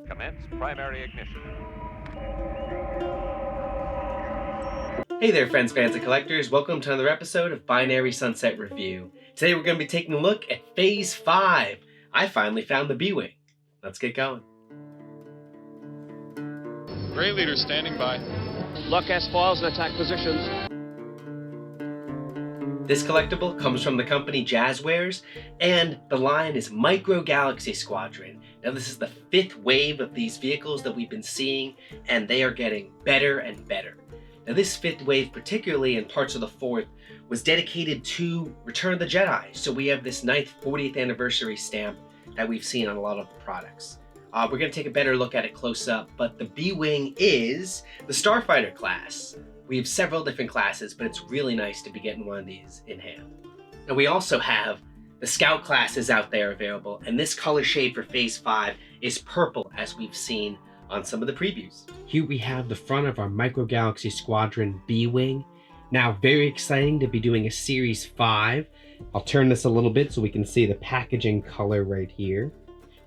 Commence primary ignition. Hey there, friends, fans, and collectors. Welcome to another episode of Binary Sunset Review. Today we're going to be taking a look at Phase 5. I finally found the B-Wing. Let's get going. Gray leader standing by. Lock S-files and attack positions. This collectible comes from the company Jazwares, and the line is Micro Galaxy Squadron. Now this is the 5th wave of these vehicles that we've been seeing, and they are getting better and better. Now this 5th wave, particularly in parts of the 4th, was dedicated to Return of the Jedi, so we have this 9th 40th anniversary stamp that we've seen on a lot of the products. We're going to take a better look at it close up, but the B-Wing is the Starfighter class. We have several different classes, but it's really nice to be getting one of these in hand. And we also have the Scout classes out there available, and this color shade for Phase 5 is purple, as we've seen on some of the previews. Here we have the front of our Micro Galaxy Squadron B-Wing. Now, very exciting to be doing a Series 5. I'll turn this a little bit so we can see the packaging color right here.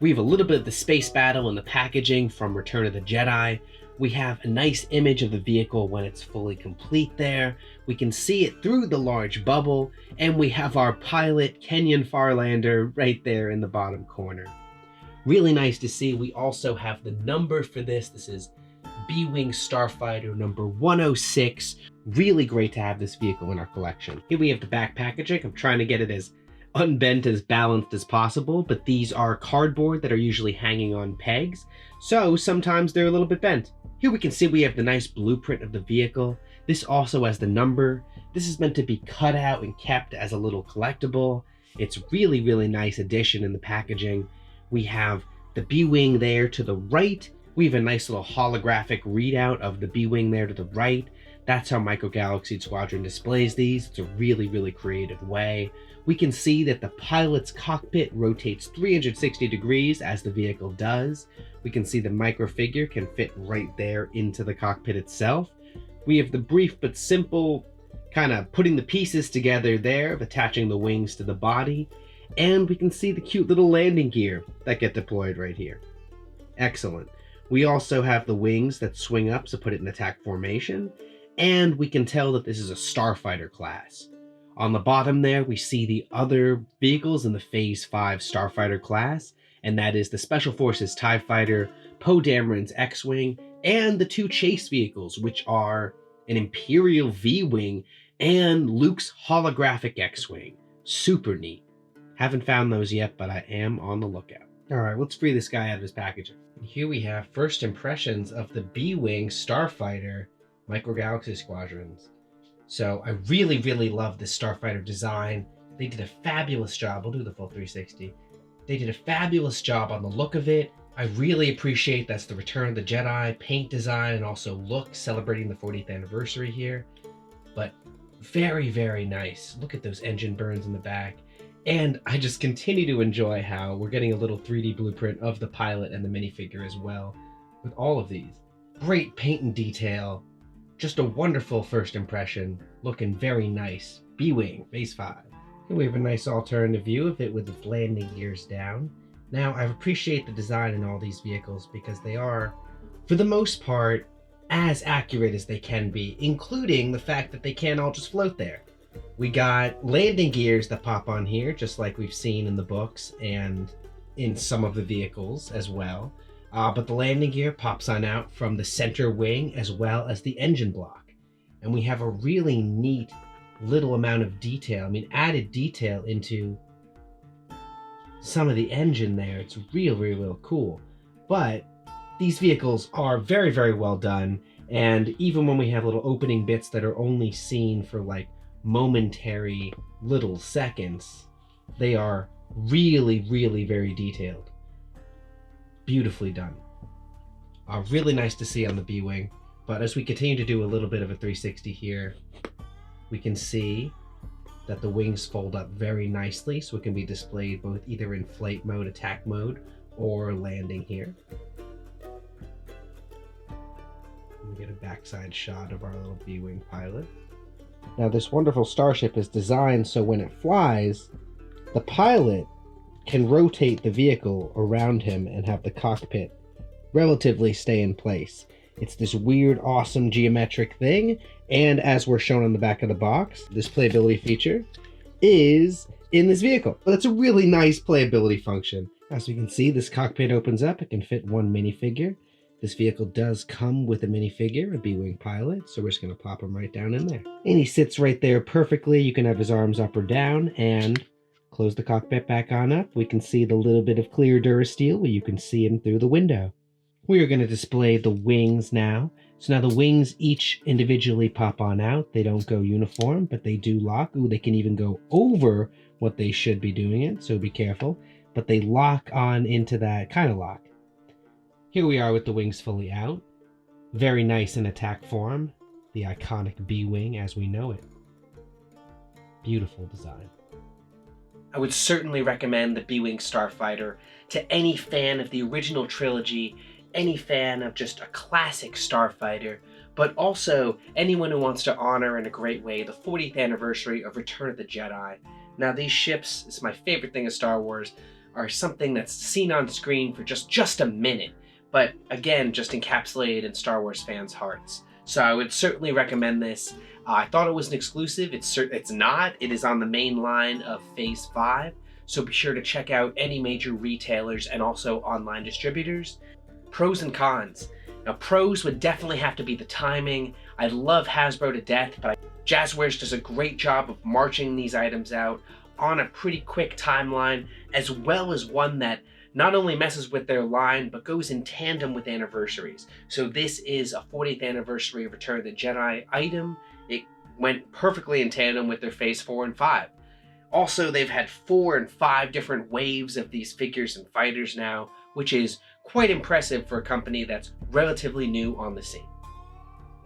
We have a little bit of the space battle in the packaging from Return of the Jedi. We have a nice image of the vehicle when it's fully complete there. We can see it through the large bubble, and we have our pilot, Kenyon Farlander, right there in the bottom corner. Really nice to see. We also have the number for this. This is B-Wing Starfighter number 106. Really great to have this vehicle in our collection. Here we have the back packaging. I'm trying to get it as unbent, as balanced as possible, but these are cardboard that are usually hanging on pegs, so sometimes they're a little bit bent. Here we can see we have the nice blueprint of the vehicle. This also has the number. This is meant to be cut out and kept as a little collectible. It's really, really nice addition in the packaging. We have the B-Wing there to the right. We have a nice little holographic readout of the B-Wing there to the right. That's how Micro Galaxy Squadron displays these. It's a really, really creative way. We can see that the pilot's cockpit rotates 360 degrees as the vehicle does. We can see the micro figure can fit right there into the cockpit itself. We have the brief but simple kind of putting the pieces together there of attaching the wings to the body. And we can see the cute little landing gear that get deployed right here. Excellent. We also have the wings that swing up to put it in attack formation. And we can tell that this is a Starfighter class. On the bottom there, we see the other vehicles in the Phase 5 Starfighter class, and that is the Special Forces TIE Fighter, Poe Dameron's X-Wing, and the 2 chase vehicles, which are an Imperial V-Wing and Luke's holographic X-Wing. Super neat. Haven't found those yet, but I am on the lookout. Alright, let's free this guy out of his packaging. And here we have first impressions of the B-Wing Starfighter Micro Galaxy Squadrons. So I really, really love this Starfighter design. They did a fabulous job. We'll do the full 360. They did a fabulous job on the look of it. I really appreciate that's the Return of the Jedi paint design and also look celebrating the 40th anniversary here. But very, very nice. Look at those engine burns in the back. And I just continue to enjoy how we're getting a little 3D blueprint of the pilot and the minifigure as well with all of these. Great paint and detail. Just a wonderful first impression, looking very nice. B-Wing, Phase 5. Here we have a nice alternative view of it with its landing gears down. Now, I appreciate the design in all these vehicles because they are, for the most part, as accurate as they can be, including the fact that they can't all just float there. We got landing gears that pop on here, just like we've seen in the books and in some of the vehicles as well. But the landing gear pops on out from the center wing as well as the engine block. And we have a really neat little amount of detail. I mean, added detail into some of the engine there. It's real cool. But these vehicles are very, very well done. And even when we have little opening bits that are only seen for like momentary little seconds, they are really, really very detailed. Beautifully done. Really nice to see on the B-Wing, but as we continue to do a little bit of a 360 here, we can see that the wings fold up very nicely, so it can be displayed both either in flight mode, attack mode, or landing here. We get a backside shot of our little B-Wing pilot. Now this wonderful starship is designed so when it flies, the pilot can rotate the vehicle around him and have the cockpit relatively stay in place. It's this weird, awesome geometric thing, and as we're shown on the back of the box, this playability feature is in this vehicle. But it's a really nice playability function. As you can see, this cockpit opens up. It can fit one minifigure. This vehicle does come with a minifigure, a B-Wing pilot, so we're just going to pop him right down in there. And he sits right there perfectly. You can have his arms up or down, and close the cockpit back on up. We can see the little bit of clear Durasteel where you can see him through the window. We are going to display the wings now. So now the wings each individually pop on out. They don't go uniform, but they do lock. Ooh, they can even go over what they should be doing it, so be careful. But they lock on into that kind of lock. Here we are with the wings fully out. Very nice in attack form. The iconic B-Wing as we know it. Beautiful design. I would certainly recommend the B-Wing Starfighter to any fan of the original trilogy, any fan of just a classic Starfighter, but also anyone who wants to honor in a great way the 40th anniversary of Return of the Jedi. Now these ships, it's my favorite thing of Star Wars, are something that's seen on screen for just a minute, but again, just encapsulated in Star Wars fans' hearts. So I would certainly recommend this. I thought it was an exclusive. It's not. It is on the main line of Phase 5, so be sure to check out any major retailers and also online distributors. Pros and cons. Now, pros would definitely have to be the timing. I love Hasbro to death, but Jazwares does a great job of marching these items out on a pretty quick timeline, as well as one that not only messes with their line, but goes in tandem with anniversaries. So this is a 40th anniversary of Return of the Jedi item. It went perfectly in tandem with their Phase 4 and 5. Also, they've had 4 and 5 different waves of these figures and fighters now, which is quite impressive for a company that's relatively new on the scene.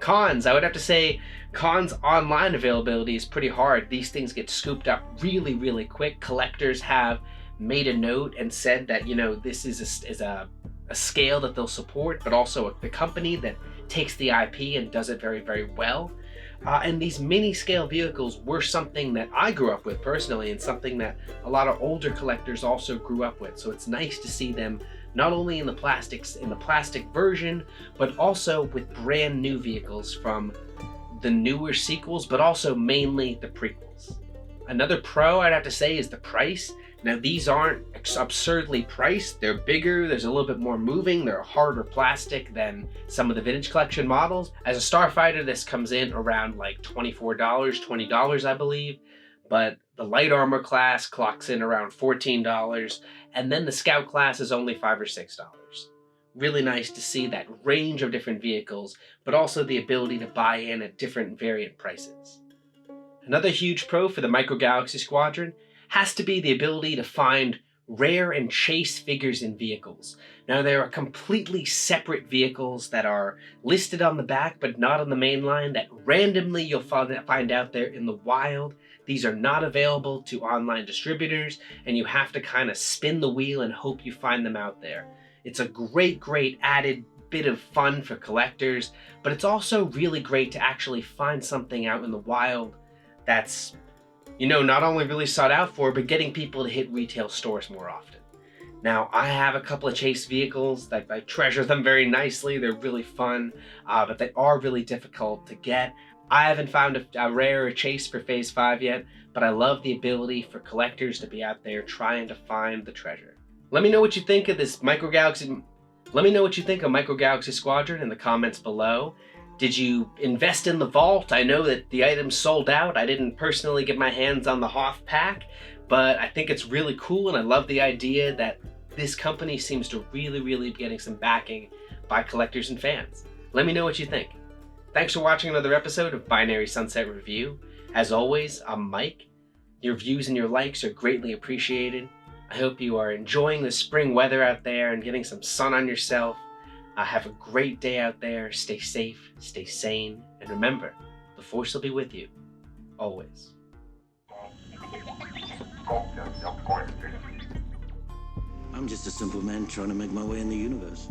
Cons, I would have to say, cons online availability is pretty hard. These things get scooped up really, really quick. Collectors have made a note and said that, you know, this is a scale that they'll support, but also the company that takes the IP and does it very, very well. And these mini scale vehicles were something that I grew up with personally, and something that a lot of older collectors also grew up with. So it's nice to see them not only in the plastic version, but also with brand new vehicles from the newer sequels, but also mainly the prequels. Another pro I'd have to say is the price. Now these aren't absurdly priced. They're bigger, there's a little bit more moving, they're harder plastic than some of the vintage collection models. As a Starfighter, this comes in around like $24, $20 I believe, but the light armor class clocks in around $14, and then the scout class is only $5 or $6. Really nice to see that range of different vehicles, but also the ability to buy in at different variant prices. Another huge pro for the Micro Galaxy Squadron has to be the ability to find rare and chase figures in vehicles. Now there are completely separate vehicles that are listed on the back but not on the main line that randomly you'll find out there in the wild. These are not available to online distributors, and you have to kind of spin the wheel and hope you find them out there. It's a great added bit of fun for collectors, but it's also really great to actually find something out in the wild that's, you know, not only really sought out for, but getting people to hit retail stores more often. Now, I have a couple of chase vehicles that I treasure them very nicely. They're really fun, but they are really difficult to get. I haven't found a rare chase for Phase 5 yet, but I love the ability for collectors to be out there trying to find the treasure. Let me know what you think of this Micro Galaxy Squadron in the comments below. Did you invest in the vault? I know that the items sold out. I didn't personally get my hands on the Hoth pack, but I think it's really cool, and I love the idea that this company seems to really be getting some backing by collectors and fans. Let me know what you think. Thanks for watching another episode of Binary Sunset Review. As always, I'm Mike. Your views and your likes are greatly appreciated. I hope you are enjoying the spring weather out there and getting some sun on yourself. Have a great day out there. Stay safe, stay sane, and remember, the Force will be with you, always. I'm just a simple man trying to make my way in the universe.